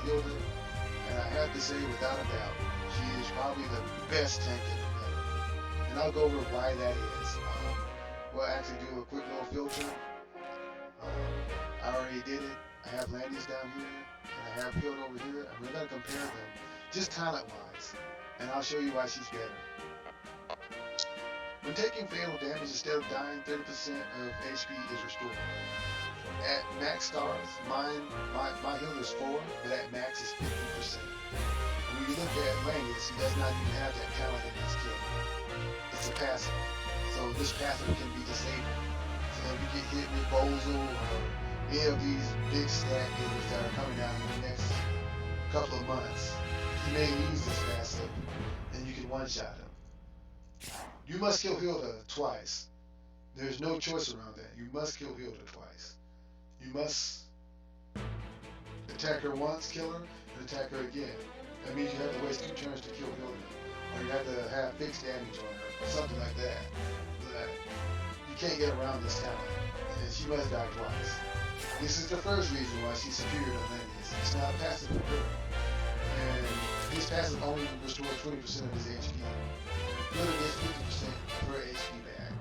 Hilda, and I have to say, without a doubt, she is probably the best tank in the meta. And I'll go over why that is. We'll actually do a quick little filter. I already did it. I have Langrisser down here, and I have Hilda over here, and we're going to compare them, just talent-wise, and I'll show you why she's better. When taking fatal damage, instead of dying, 30% of HP is restored. At max stars, my Hilda is 4, but at max is 50%. And when you look at Langrisser, he does not even have that talent in his kit. It's a passive. So this passive can be disabled. So if you get hit with Bozo or any of these big stat dealers that are coming down in the next couple of months, you may use this passive and you can one-shot him. You must kill Hilda twice. There's no choice around that. You must kill Hilda twice. You must attack her once, kill her, and attack her again. That means you have to waste 2 turns to kill Hilda. Or you have to have fixed damage on her, or something like that. But you can't get around this talent. And she must die twice. This is the first reason why she's superior to Anaylsis. It's not a passive for her. And his passive only restores 20% of his HP. Hilda gets 50% of her HP back.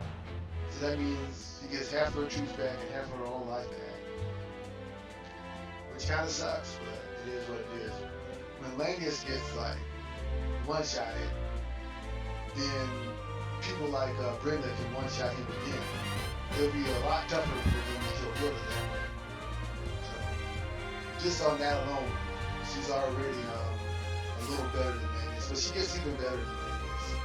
So that means she gets half her troops back and half her own life back. Which kind of sucks, but it is what it is. When Langrisser gets like one-shotted, then people like Brenda can one-shot him again. It'll be a lot tougher for them to kill Hilda that way. So, just on that alone, she's already a little better than Langrisser, but she gets even better than Langrisser.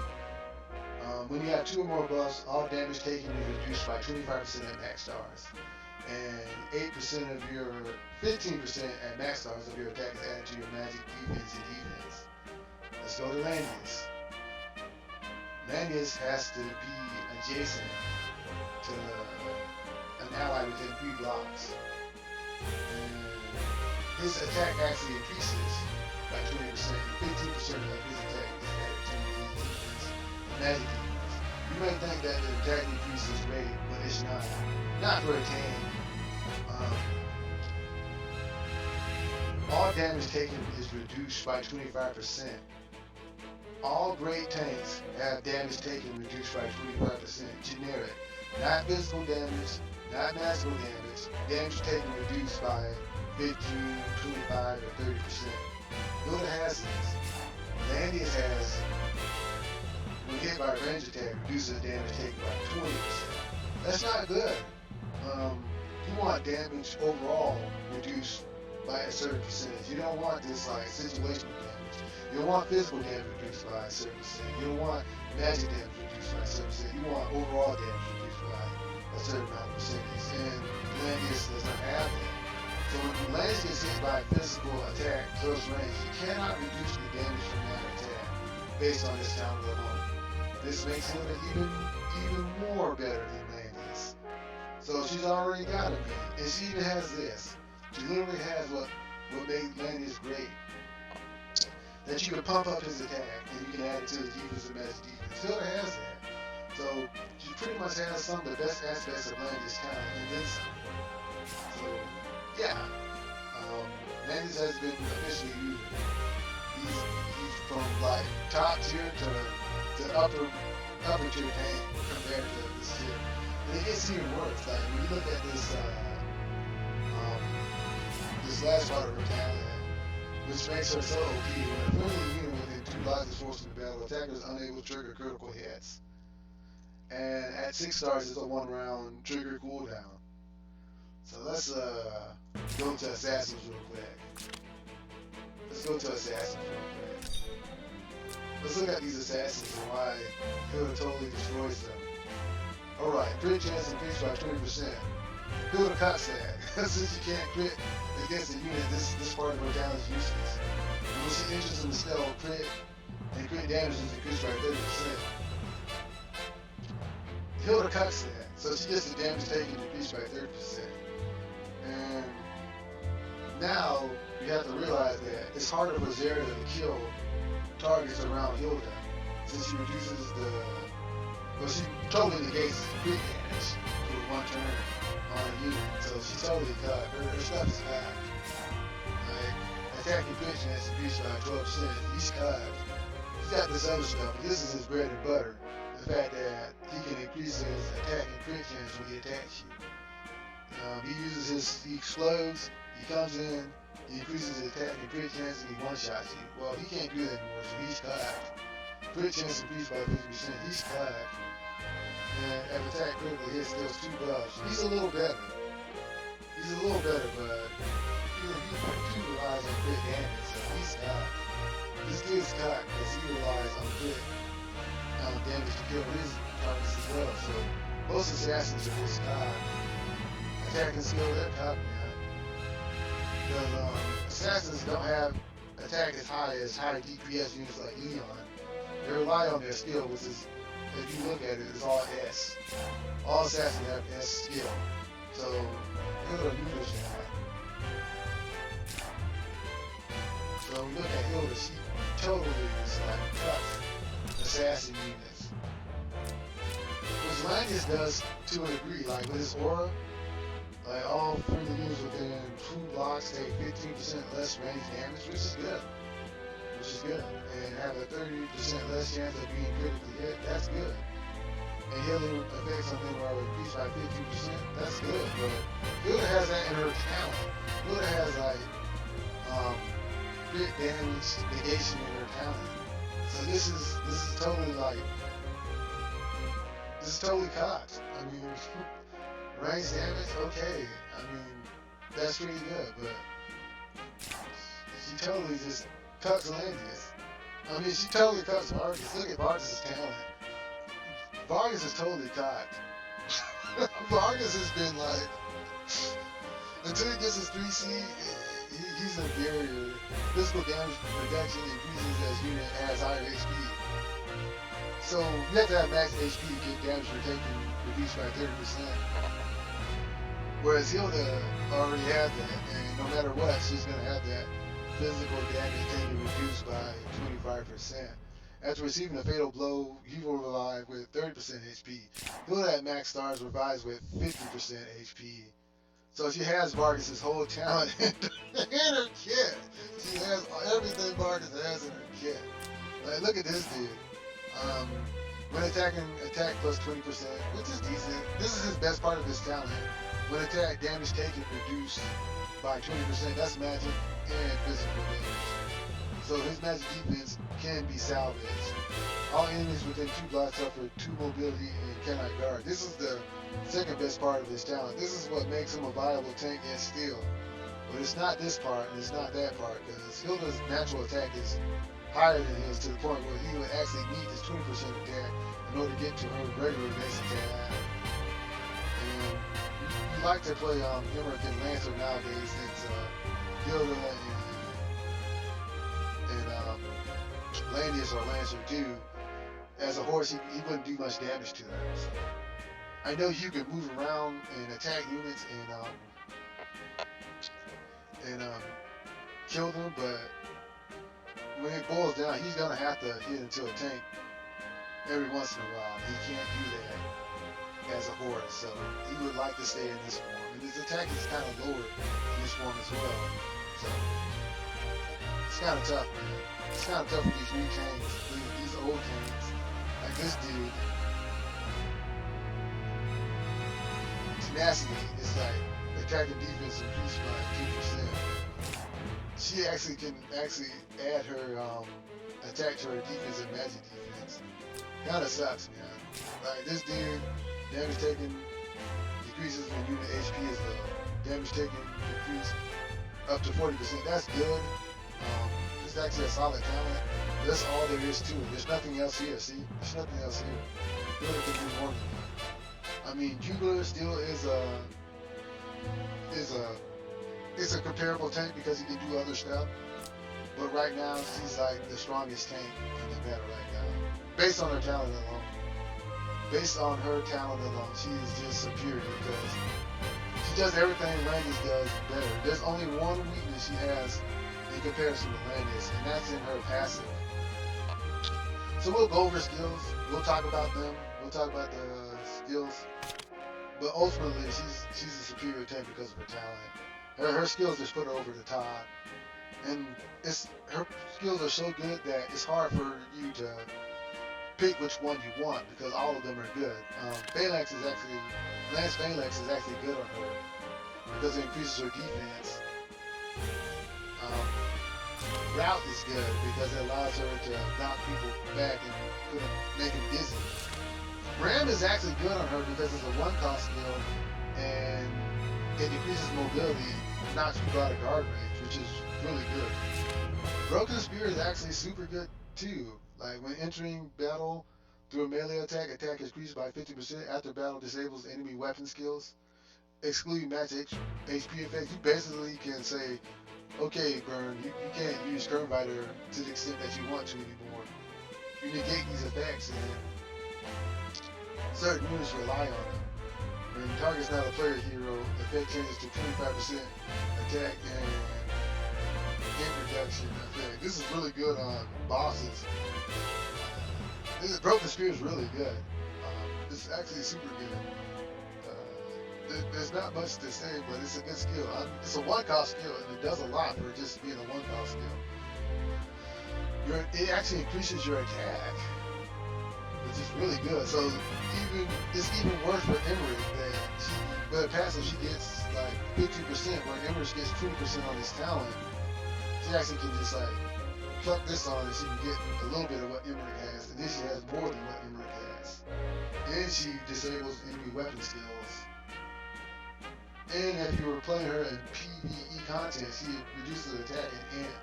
When you have 2 or more buffs, all damage taken is reduced by 25% at max stars. And 8% of your, 15% at max stars of your attack is added to your magic defense and defense. Let's go to Langrisser. Langrisser has to be adjacent to an ally within 3 blocks. And his attack actually increases by 20%, and 15% of his attack is added to his defense and magic defense. You might think that the attack increase is great, but it's not. Not for a tank. All damage taken is reduced by 25%. All great tanks have damage taken reduced by 25%. Generic. Not physical damage, not magical damage. Damage taken reduced by 15, 25, or 30%. Hilda has this. Langrisser has, when hit by a range attack, reduces damage taken by 20%. That's not good. You want damage overall reduced by a certain percentage. You don't want this like situational damage. You don't want physical damage reduced by a certain percent. You don't want magic damage reduced by a certain percent. You want overall damage reduced by a certain amount of percentage. And Langrisser does not have that. So when Langrisser gets hit by a physical attack close range, you cannot reduce the damage from that attack based on this talent alone. This makes him even more better than Langrisser. So she's already got to be. And she even has this. She literally has what made Langrisser great. That you can pump up his attack and you can add it to his defense and magic defense. Hilda has that. So she pretty much has some of the best aspects of Langrisser's talent and then some. So yeah. Langrisser has been officially used. He's from like top tier to upper tier tank compared to this tier. And it gets even worse. Like when you look at this this last part of her talent, which makes her so OP. When a friendly unit within 2 blocks is forced into battle, attackers unable to trigger critical hits. And at 6 stars, it's a 1-round trigger cooldown. So let's go to Assassins real quick. Let's go to Assassins real quick. Let's look at these Assassins and why Hilda totally destroys them. Alright, crit chance increased by 20%. Hilda cuts that. Since you can't crit against a unit, this part of her talent is useless. And when she enters in the spell, crit and crit damage is increased by 30%. Hilda cuts that, so she gets the damage taken decreased by 30%. And now you have to realize that it's harder for Zera to kill targets around Hilda, since she reduces she totally negates the crit damage for 1 turn on a unit. So she's totally cut. Her stuff is back. Like, attacking crit chance increased by 12%. He's cut. He's got this other stuff, but this is his bread and butter. The fact that he can increase his attacking crit chance when he attacks you. He explodes, he comes in, he increases his attacking crit chance, and he one-shots you. Well, he can't do that anymore, so he's cut. Crit chance increased by 50%, he's cut. And at attack critical hits, deals 2 buffs. He's a little better. But he relies on crit damage, so he's cut. This dude's cut because he relies on crit damage to kill his targets as well. So most assassins are just cut. Attacking skill, they're cut, man. Because assassins don't have attack as high DPS units like Leon. They rely on their skill, which is, if you look at it, it's all S. All assassins have S skill. So Hilda neuters that. So when we look at Hilda, she totally is like cuts assassin units. Which Langrisser does to a degree, like with his aura, like all friendly units within 2 blocks take 15% less range damage, which is good. And have a 30% less chance of being critically hit, that's good. And healing effects on them are increased by 15%, that's good. But Hilda has that in her talent. Hilda has like crit damage negation in her talent. So this is totally cocked. I mean, range damage, okay. I mean, that's pretty good, but she totally just cuts Langrisser. I mean, she totally cuts Vargas. Look at Vargas' talent. Vargas is totally cocked. Vargas has been like, until he gets his 3C, he's inferior. Physical damage reduction increases as unit has higher HP. So you have to have max HP to get damage taken reduced by 30%. Whereas Hilda already has that, and no matter what, she's going to have that physical damage taken reduced by 25%. After receiving a fatal blow, he will revive with 30% HP. Hilda at max stars revives with 50% HP. So she has Vargas' whole talent in her kit. She has everything Vargas has in her kit. Like, look at this dude. When attacking, attack plus 20%, which is decent. This is his best part of his talent. When attack, damage taken reduced by 20%. That's magic and physical damage. So his magic defense can be salvaged. All enemies within 2 blocks suffer 2 mobility and cannot guard. This is the second best part of his talent. This is what makes him a viable tank and steel. But it's not this part and it's not that part, because Hilda's natural attack is higher than his, to the point where he would actually need his 20% attack in order to get to her regular base attack. And you like to play Emmerich and Lancer nowadays, since Hilda and Langrisser or Lancer do. As a horse, he wouldn't do much damage to them. So I know you can move around and attack units and kill them, but when it boils down, he's gonna have to hit into a tank every once in a while. He can't do that as a horse, so he would like to stay in this form. And his attack is kind of lower in this form as well. So it's kind of tough, man. It's kind of tough with these new tanks, these old tanks. Like this dude, tenacity is like attack and defense increased by 2%. She actually can add her attack to her defense and magic defense. Kinda sucks, man. Like this dude, damage taken decreases when unit HP is low. Damage taken decreased up to 40%. That's good. It's actually a solid talent. That's all there is to it. There's nothing else here, see? There's nothing else here. Hilda can do more than that. I mean, Jugler still is a comparable tank because he can do other stuff. But right now, she's like the strongest tank in the meta right now. Based on her talent alone. Based on her talent alone, she is just superior because she does everything Langrisser does better. There's only one weakness she has in comparison to Langrisser, and that's in her passive. So we'll go over skills. We'll talk about them. We'll talk about the skills. But ultimately, she's a superior tank because of her talent. Her skills just put her over the top. and her skills are so good that it's hard for you to pick which one you want because all of them are good. Lance Phalanx is actually good on her because it increases her defense. Route is good because it allows her to knock people back and make them dizzy. Ram is actually good on her because it's a one-cost skill and it decreases mobility, knocks people out of guard range, which is really good. Broken Spear is actually super good too. Like when entering battle through a melee attack is increased by 50% after battle disables enemy weapon skills, excluding match HP effects. You basically can say, okay, Burn, you can't use Kernviter to the extent that you want to anymore. You negate these effects and certain units rely on them. When the target's not a player hero, effect changes to 25% attack and hit reduction effect. This is really good on bosses. Broken Spear is really good. It's actually super good. There's not much to say, but it's a good skill. It's a one-cost skill, and it does a lot for just being a one-cost skill. It actually increases your attack, which is really good. So it's even worse for Emmerich that with a passive she gets like 50%, where Emmerich gets 20% on his talent. She actually can just like pluck this on and she can get a little bit of what Emmerich has, and then she has more than what Emmerich has. Then she disables enemy weapon skills. And if you were playing her in PvE content, she reduces attack and int,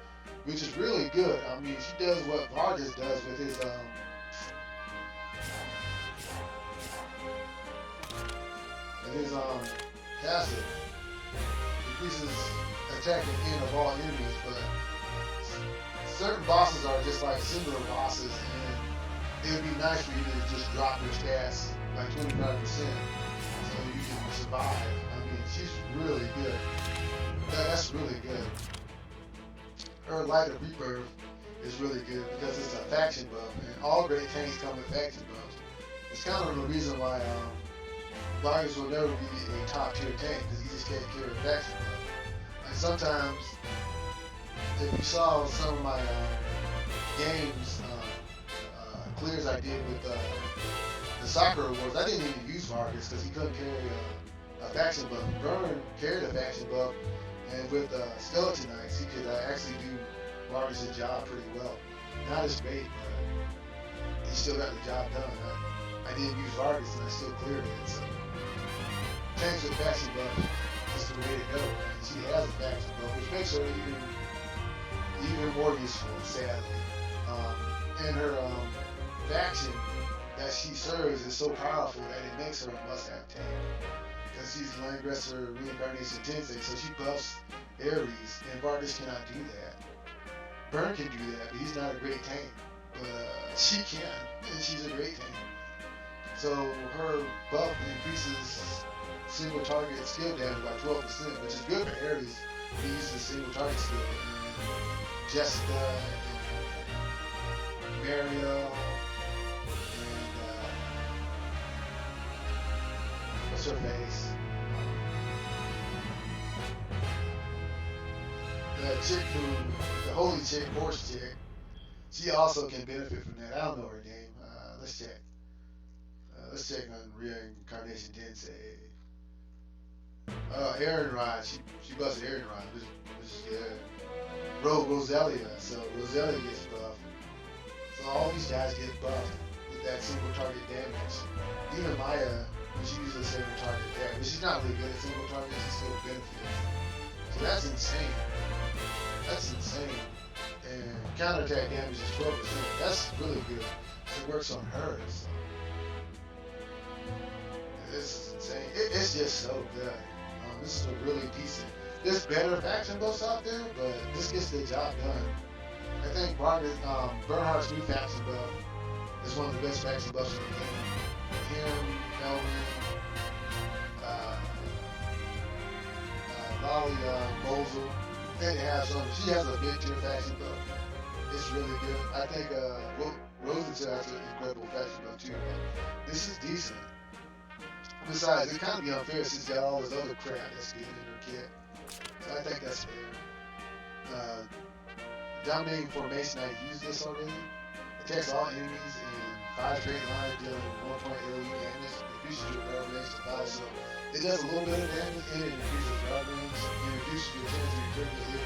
which is really good. I mean, she does what Vargas does with his passive. Increases attack and int of all enemies, but certain bosses are just like singular bosses, and it would be nice for you to just drop your stats by 25% so you can survive. I mean, she's really good. That's really good. Her Light of Rebirth is really good because it's a faction buff, and all great tanks come with faction buffs. It's kind of the reason why Vargas will never be a top tier tank because he just can't carry a faction buff. And sometimes, if you saw some of my games, clears I did with the soccer awards, I didn't even use Vargas because he couldn't carry a faction buff. Burn carried a faction buff, and with Skeleton Knights, he could actually do Vargas' job pretty well. Not as great, but he still got the job done. I didn't use Vargas and I still cleared it. So tanks with faction buff is the way to go. And she has a faction buff, which makes her even more useful, sadly. And her faction that she serves is so powerful that it makes her a must-have tank. Because she's Langrisser Reincarnation Tensei, so she buffs Ares, and Vargas cannot do that. Burn can do that, but he's not a great tank. But she can, and she's a great tank. So her buff increases single target skill damage by 12%, which is good for Ares. He uses single target skill. And Jessica, and Mario, and what's her face? The holy chick, horse chick, she also can benefit from that. I don't know her name. Let's check. Let's check on Reincarnation Tensei. Aaron Rod. She busted Aaron Rod, which is good. Roselia. So Roselia gets buffed. So all these guys get buffed with that single target damage. Even Maya, when she uses a single target damage, but she's not really good at single targets, she still benefits. So that's insane. That's insane. And counterattack damage is 12%. That's really good. So it works on her. So this is insane. It's just so good. This is a really decent. There's better faction buffs out there, but this gets the job done. I think Bernhardt's new faction buff is one of the best faction buffs in the game. Him, Elwin, Lolly Mosul. They have some. She has a mid-tier faction buff. It's really good. I think Rosenthal has an incredible faction buff too, but this is decent. Besides, it kind of be unfair since she's got all this other crap that's getting in her kit. So I think that's fair. Uh, Dominating formation, I used this already. Attacks all enemies in 5 straight lines, dealing 1 point AoE damage. Increases your barrel range to 5, so it does a little bit of damage, and it increases barrel range, and reduces your chance to be critically hit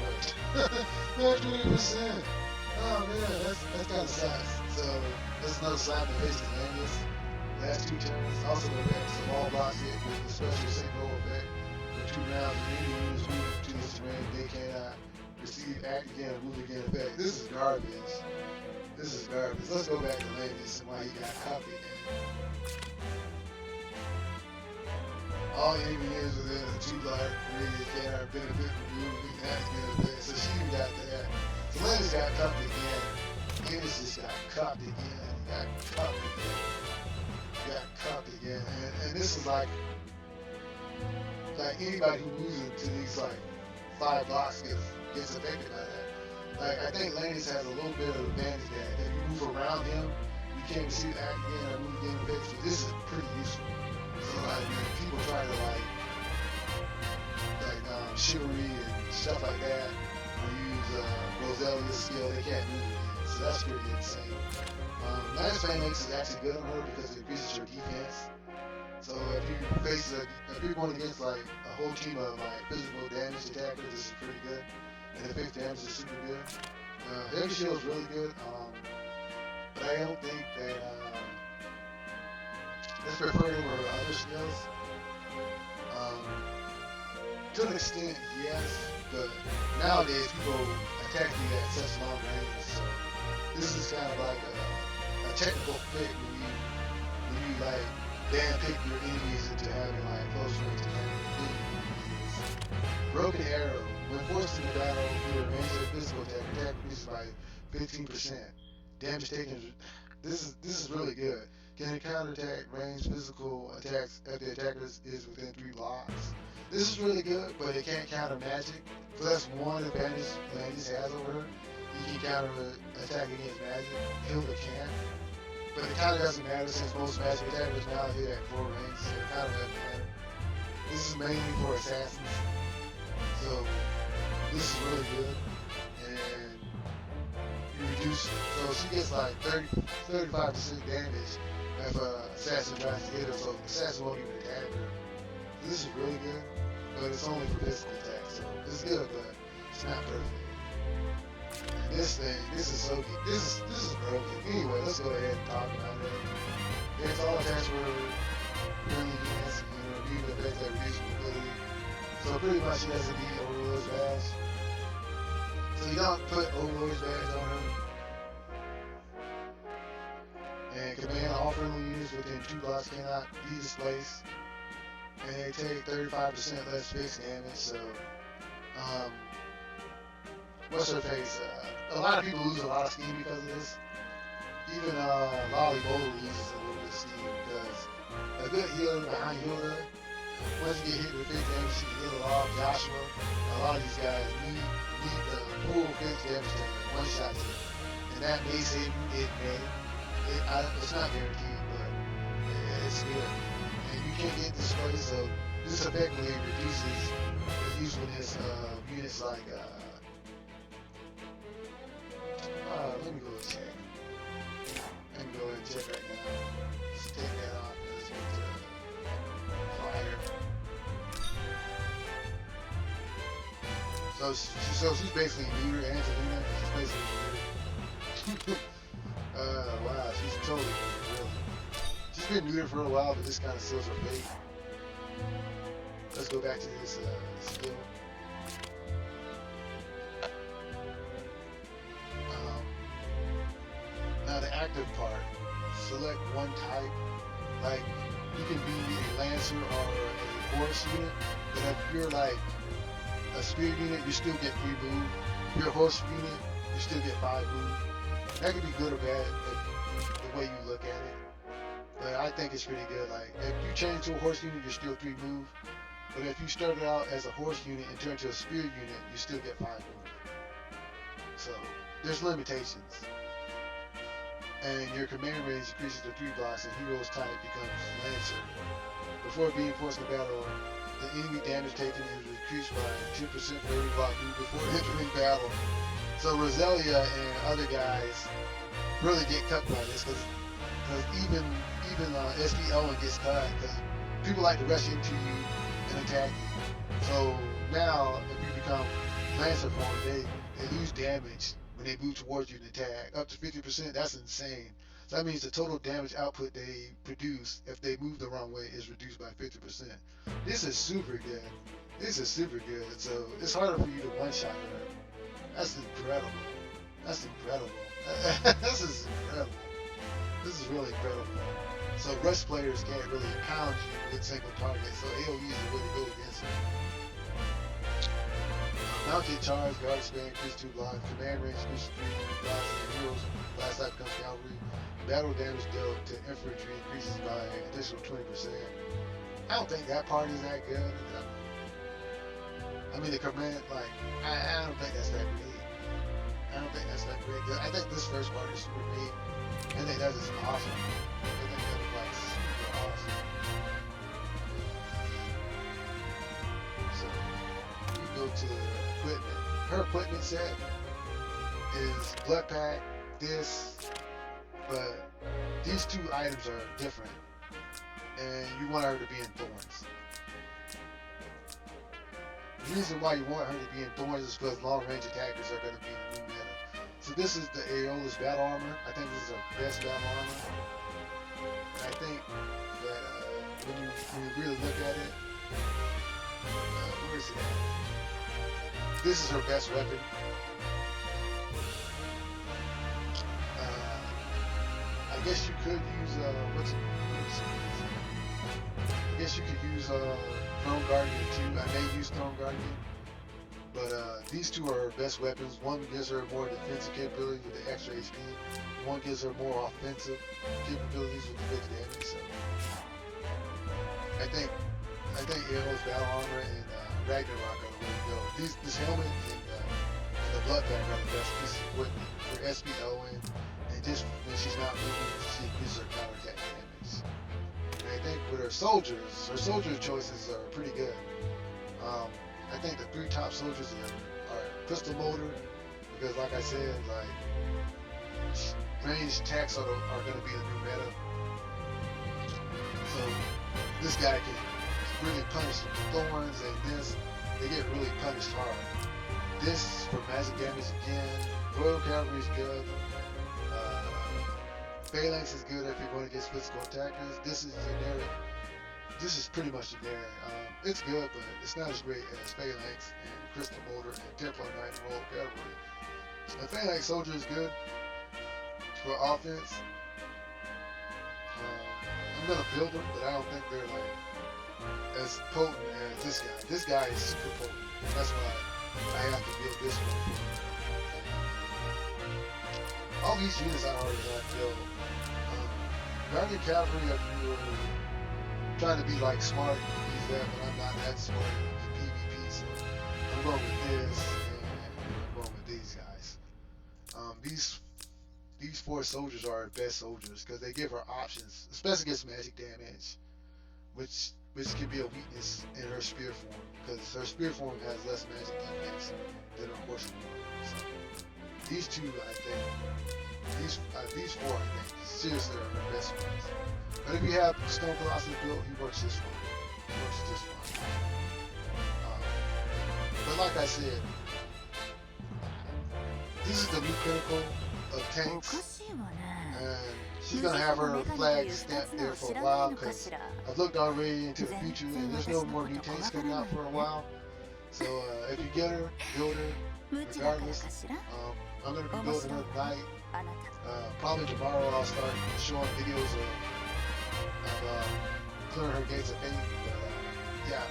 by 20%. Oh man, that's kind of sucks. So that's another slap in the face to Langrisser. Last 2 turns, also affects all blocks hit with the special synchro effect. For 2 rounds, if any units move to this terrain, they cannot receive act again or move again effect. This is garbage. This is garbage. Let's go back to Langrisser and why he got copied again. All enemy units within a 2-block radius cannot benefit from moving act again effect. So she got that. So Langrisser got copied again. Anaylsis got copied again. Got copied again. Got copied again. And this is like anybody who loses to these like 5 blocks gets affected by that. Like I think Langrisser has a little bit of advantage that if you move around him, you can't receive act again or move again effects. So this is pretty useful. So like when people try to like chivalry and stuff like that, or use Roselia's skill, they can't move again. So that's pretty insane. Last Phalanx is actually good on her because it increases your defense. So if you're going against like a whole team of like physical damage attackers, this is pretty good. And the fixed damage is super good. Heavy shield is really good. But I don't think that let's prefer it over other skills. To an extent, yes, but nowadays people attack you at such long range, so this is kind of like a technical fit when you like pick your enemies into having like close range attack. Broken arrow. When forced into battle, you range of physical attack increases by 15%. Damage taken. This is really good. Can counterattack range physical attacks if the attacker is within 3 blocks. This is really good, but it can't counter magic. So that's one advantage Langrisser has over her. He can counter attack against magic. Hilda can't. But it kind of doesn't matter since most magic attackers now hit at 4 range, so it kind of doesn't matter. This is mainly for assassins. So this is really good. And you reduce, so she gets like 35% damage if an assassin tries to hit her, so the assassin won't even attack her. This is really good, but it's only for physical attacks, so it's good, but it's not perfect. And this is so good. This is broken. Anyway, let's go ahead and talk about it. It's all attacks were friendly units, due to the effect that reduce mobility. So pretty much she doesn't need Overlord's badge. So you don't put Overlord's badge on her. And command all friendly units within 2 blocks cannot be displaced. And they take 35% less fixed damage, so what's her face? A lot of people lose a lot of steam because of this. Even Lolly Boulder loses a little bit of steam because a good healer behind Hilda, once you get hit with fixed damage, she can heal it off. Joshua, a lot of these guys need the full fixed damage to one shot to it. And that may save you, it may. It's not guaranteed, but it's good. And you can't get this way, so this effectively reduces the usefulness of units like let me go and check. Let me go ahead and check right now. Let's take that off and let's go to fire. So she's basically neuter, Angelina. She's basically neuter. Wow, she's totally neuter, really. She's been neuter for a while, but this kind of seals her fate. Let's go back to this skill. Now the active part, select one type. Like you can be a lancer or a horse unit, but if you're like a spear unit, you still get 3 move. If you're a horse unit, you still get 5 move. That could be good or bad the way you look at it. But I think it's pretty good. Like if you change to a horse unit, you're still 3 move. But if you started out as a horse unit and turn to a spear unit, you still get 5 move. So there's limitations. And your command range increases to 3 blocks and hero's type becomes Lancer. Before being forced to battle, the enemy damage taken is increased by 10% for every block move before entering battle. So Roselia and other guys really get cut by this because even SP Owen gets cut because people like to rush into you and attack you. So now if you become Lancer form, they lose damage when they move towards you and attack. Up to 50%, that's insane. So that means the total damage output they produce if they move the wrong way is reduced by 50%. This is super good. This is super good. So it's harder for you to one-shot her. That's incredible. That's incredible. This is incredible. This is really incredible. So rush players can't really pound you with single targets, so AoEs are really good against it. Mounted charge, guard span, increase 2 blocks, command range, increase 3 blocks, and heroes, last type becomes cavalry. Battle damage dealt to infantry increases by an additional 20%. I don't think that part is that good. I mean, the command, like, I don't think that's that great. I don't think that's that great. I think this first part is super neat. I think that is awesome. I think that is, like, super awesome. So, you go to equipment. Her equipment set is blood pack, this, but these two items are different, and you want her to be in thorns. The reason why you want her to be in thorns is because long range attackers are going to be in the new meta. So this is the Anaylsis battle armor. I think this is her best battle armor. And I think that when you really look at it, where is it at? This is her best weapon. I guess you could use I guess you could use Throne Guardian too. I may use Throne Guardian, but these two are her best weapons. One gives her more defensive capabilities with the extra HP. One gives her more offensive capabilities with the fixed damage. So I think Anaylsis battle armor and Ragnarok are the way to go. This helmet and the blood pack are the best pieces of equipment for SP Owen. And just when she's not moving, she increases her counterattack damage. And I think with her soldier choices are pretty good. I think the 3 top soldiers are Crystal Motor, because like I said, like ranged attacks are going to be the new meta. So this guy can really punish thorns, and this, they get really punished hard. This for magic damage again. Royal Cavalry is good. Phalanx is good if you're going against physical attackers. This is generic. This is pretty much generic. It's good, but it's not as great as Phalanx and Crystal Motor and Templar Knight and Royal Cavalry. So the Phalanx Soldier is good for offense. I'm gonna build them, but I don't think they're like as potent as this guy. This guy is super potent. That's why I have to build this one. All these units I already have built. Guardian Cavalry, if you're trying to be like smart, you can use that, but I'm not that smart in PvP, so I'm going with this, and I'm going with these guys. These 4 soldiers are our best soldiers because they give her options, especially against magic damage, which can be a weakness in her spear form, because her spear form has less magic defense than her horse form. So these two, I think, these 4, I think, seriously are her best ones. But if you have Stone Colossus built, he works just fine. He works just fine. But like I said, this is the new pinnacle of tanks. And she's going to have her flag stamped there for a while, because I've looked already into the future and there's no more new tanks coming out for a while. So if you get her, build her, regardless. I'm going to be building her tonight. Probably tomorrow I'll start showing videos of clearing her gates of hate. But yeah,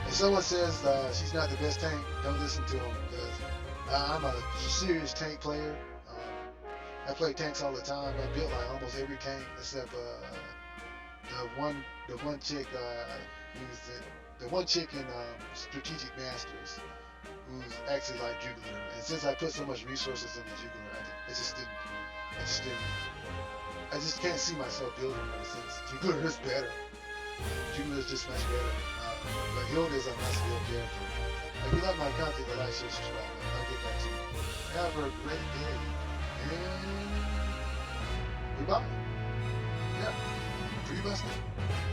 if someone says she's not the best tank, don't listen to them, because I'm a serious tank player. I play tanks all the time. I built like almost every tank except the one chick in Strategic Masters, who's actually like Juggler. And since I put so much resources into Juggler, I just can't see myself building her since Juggler is better. Juggler is just much better. But Hilda is a nice build character. I If you like my content, like, share, subscribe. I'll get back to you. Have a great day. And goodbye. Yeah. Pretty blessed day.